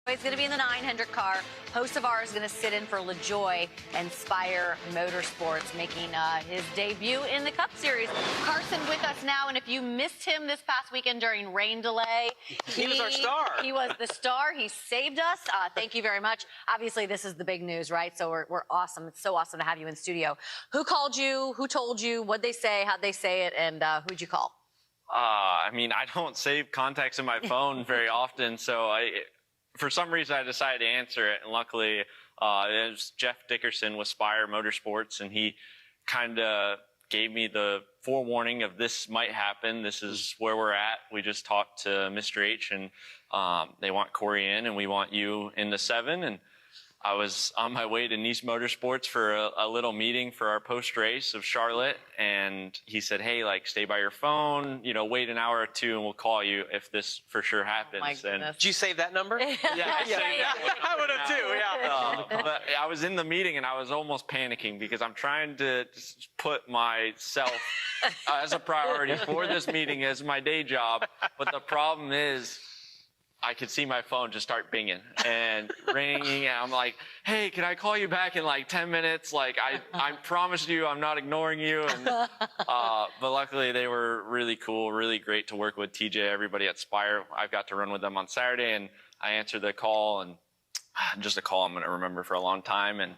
He's going to be in the 900 car. Hocevar is going to sit in for LaJoy and Spire Motorsports, making his debut in the Cup Series. Carson with us now, and if you missed him this past weekend during rain delay, he was our star. He was the star. He saved us. Thank you very much. Obviously, this is the big news, right? So we're awesome. It's so awesome to have you in studio. Who called you? Who told you? What'd they say? How'd they say it? And who'd you call? I mean, I don't save contacts in my phone very often, so for some reason, I decided to answer it, and luckily, it was Jeff Dickerson with Spire Motorsports, and he kind of gave me the forewarning of this might happen. This is where we're at. We just talked to Mr. H, and they want Corey in, and we want you in the 7. And I was on my way to Nice Motorsports for a little meeting for our post-race of Charlotte, and he said, hey, like, stay by your phone, you know, wait an hour or two, and we'll call you if this for sure happens. Oh my and did you save that number? yeah, I saved that. I would have too, yeah. But I was in the meeting, and I was almost panicking because I'm trying to put myself as a priority for this meeting as my day job. But the problem is, I could see my phone just start binging and ringing, and I'm like, hey, can I call you back in like 10 minutes? Like, I promised you I'm not ignoring you. And, but luckily, they were really cool, really great to work with. TJ, everybody at Spire. I got to run with them on Saturday, and I answered the call, and just a call I'm going to remember for a long time. And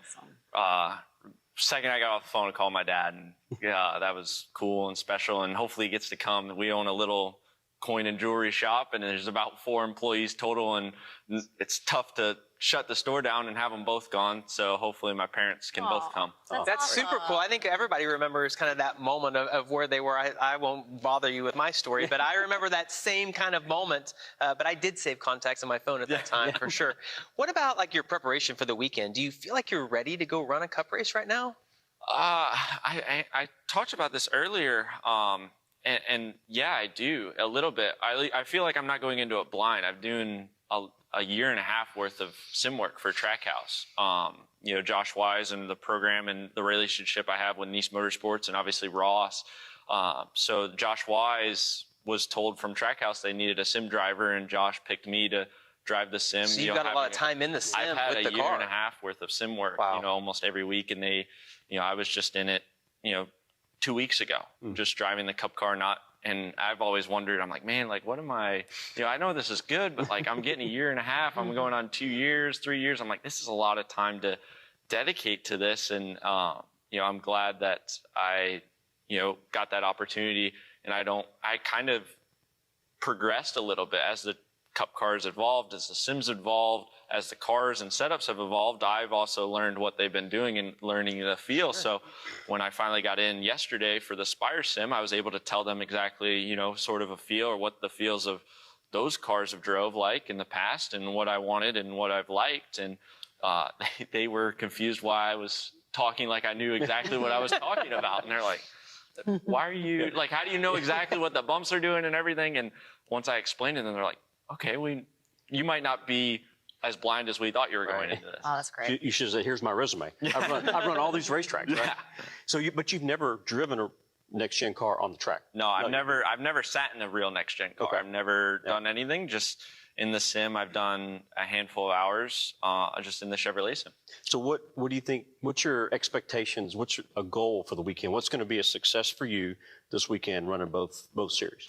second I got off the phone, I called my dad, and yeah, that was cool and special, and hopefully he gets to come. We own a little coin and jewelry shop, and there's about 4 employees total, and it's tough to shut the store down and have them both gone. So hopefully my parents can both come. That's super cool. I think everybody remembers kind of that moment of where they were. I won't bother you with my story, but I remember that same kind of moment. But I did save contacts on my phone at that time, for sure. What about like your preparation for the weekend? Do you feel like you're ready to go run a Cup race right now? I talked about this earlier. And yeah, I do a little bit. I feel like I'm not going into it blind. I'm doing a year and a half worth of sim work for Trackhouse. You know, Josh Wise and the program and the relationship I have with Nice Motorsports, and obviously Ross. So Josh Wise was told from Trackhouse they needed a sim driver, and Josh picked me to drive the sim. So you've got a lot of time in the sim with the car. I've had a year and a half worth of sim work, you know, almost every week. And I was just in it, 2 weeks ago, just driving the Cup car, and I've always wondered, I'm like, man, like, what am I, I know this is good, but like, I'm getting a year and a half, I'm going on 2 years, 3 years. I'm like, this is a lot of time to dedicate to this. And, I'm glad that I, got that opportunity, and I kind of progressed a little bit as the Cup cars evolved, as the sims evolved, as the cars and setups have evolved. I've also learned what they've been doing and learning the feel. Sure. So when I finally got in yesterday for the Spire sim, I was able to tell them exactly, sort of a feel, or what the feels of those cars have drove like in the past, and what I wanted and what I've liked. And they were confused why I was talking like I knew exactly what I was talking about. And they're like, why are you, like, how do you know exactly what the bumps are doing and everything? And once I explained it to them, they're like, okay, you might not be as blind as we thought you were going into this. Oh, that's great. You should say, here's my resume. I've run all these racetracks, right? Yeah. So but you've never driven a next-gen car on the track? No, I've never sat in a real next-gen car. Okay. I've never done anything. Just in the sim, I've done a handful of hours just in the Chevrolet sim. So what do you think, what's your expectations? What's a goal for the weekend? What's going to be a success for you this weekend running both series?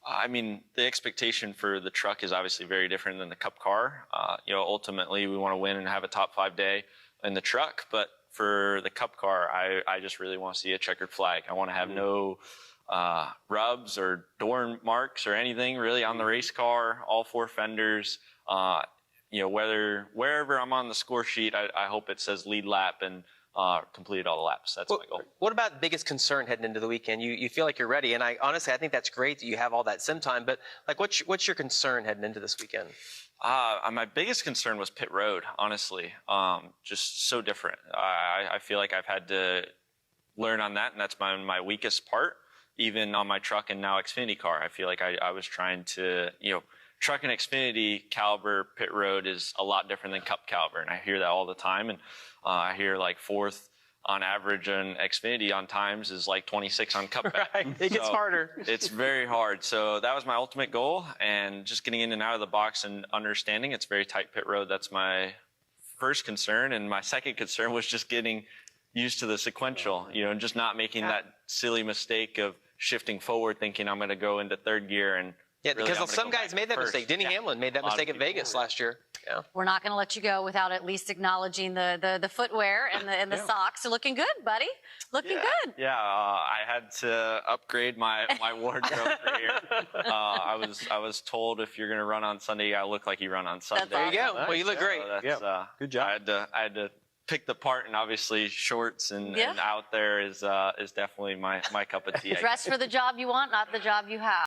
I mean, the expectation for the truck is obviously very different than the Cup car. Ultimately, we want to win and have a top 5 day in the truck. But for the Cup car, I just really want to see a checkered flag. I want to have no rubs or door marks or anything really on the race car. All 4 fenders. Wherever I'm on the score sheet, I hope it says lead lap and completed all the laps. That's my goal. What about the biggest concern heading into the weekend? You feel like you're ready, and I think that's great that you have all that sim time. But like, what's your concern heading into this weekend? My biggest concern was pit road. Honestly, just so different. I feel like I've had to learn on that, and that's my weakest part. Even on my truck and now Xfinity car, I feel like I was trying to truck and Xfinity caliber pit road is a lot different than Cup caliber, and I hear that all the time. And I hear like 4th on average an Xfinity on times is like 26 on cutback. Right. It gets harder. It's very hard. So that was my ultimate goal, and just getting in and out of the box and understanding it's very tight pit road. That's my first concern, and my second concern was just getting used to the sequential, and just not making that silly mistake of shifting forward, thinking I'm going to go into third gear and. Yeah, really, because some guys made that mistake. Denny Hamlin made that mistake at Vegas last year. Yeah. We're not going to let you go without at least acknowledging the footwear and the socks. You're looking good, buddy. Looking good. Yeah, I had to upgrade my wardrobe for here. I was told if you're going to run on Sunday, you got to look like you run on Sunday. There you go. Nice. Well, you look great. Good job. I had to pick the part, and obviously shorts and out there is definitely my cup of tea. Dress for the job you want, not the job you have.